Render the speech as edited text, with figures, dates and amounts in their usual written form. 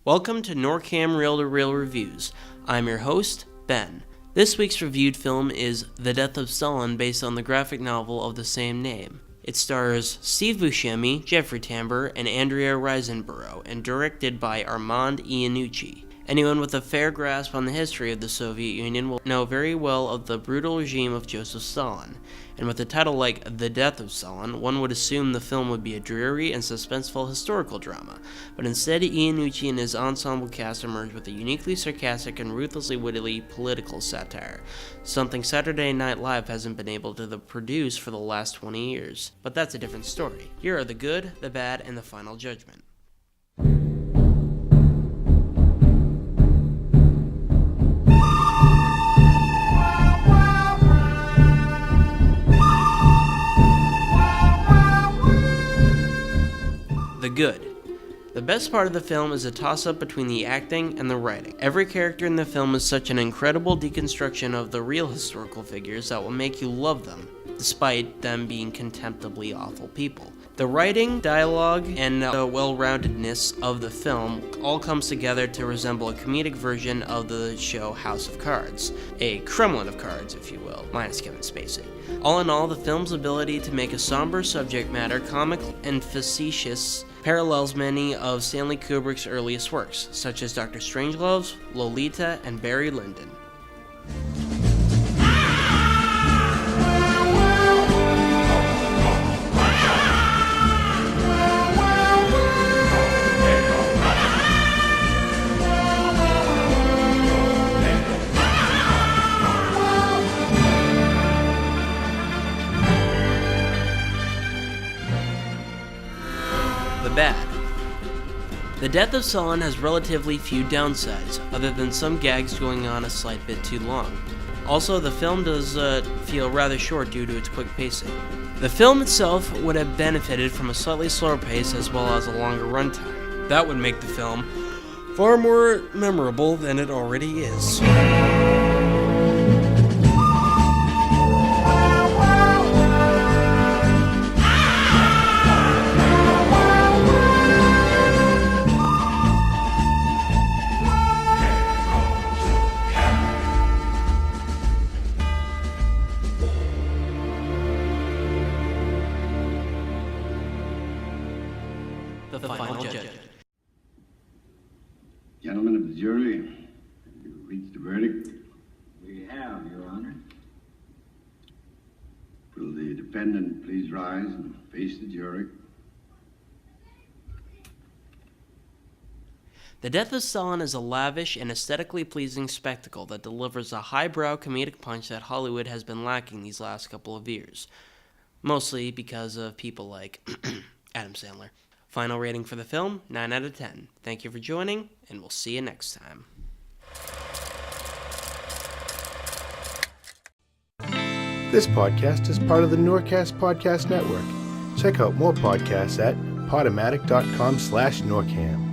Welcome to NORCAM Reel-to-Reel Reviews. I'm your host, Ben. This week's reviewed film is The Death of Stalin, based on the graphic novel of the same name. It stars Steve Buscemi, Jeffrey Tambor, and Andrea Riseborough, and directed by Armand Iannucci. Anyone with a fair grasp on the history of the Soviet Union will know very well of the brutal regime of Joseph Stalin. And with a title like The Death of Stalin, one would assume the film would be a dreary and suspenseful historical drama. But instead, Iannucci and his ensemble cast emerge with a uniquely sarcastic and ruthlessly witty political satire, something Saturday Night Live hasn't been able to produce for the last 20 years. But that's a different story. Here are the good, the bad, and the final judgment. The good. The best part of the film is a toss-up between the acting and the writing. Every character in the film is such an incredible deconstruction of the real historical figures that will make you love them, despite them being contemptibly awful people. The writing, dialogue, and the well-roundedness of the film all comes together to resemble a comedic version of the show House of Cards. A Kremlin of Cards, if you will, minus Kevin Spacey. All in all, the film's ability to make a somber subject matter comic and facetious parallels many of Stanley Kubrick's earliest works, such as Dr. Strangelove's, Lolita, and Barry Lyndon. Bad. The Death of Stalin has relatively few downsides, other than some gags going on a slight bit too long. Also, the film does feel rather short due to its quick pacing. The film itself would have benefited from a slightly slower pace as well as a longer runtime. That would make the film far more memorable than it already is. The final judgment. Gentlemen of the jury, have you reached a verdict? We have, Your Honor. Will the defendant please rise and face the jury? The Death of Stalin is a lavish and aesthetically pleasing spectacle that delivers a highbrow comedic punch that Hollywood has been lacking these last couple of years, mostly because of people like Adam Sandler. Final rating for the film, 9 out of 10. Thank you for joining, and we'll see you next time. This podcast is part of the NORCA'S Podcast Network. Check out more podcasts at podomatic.com/NORCAM.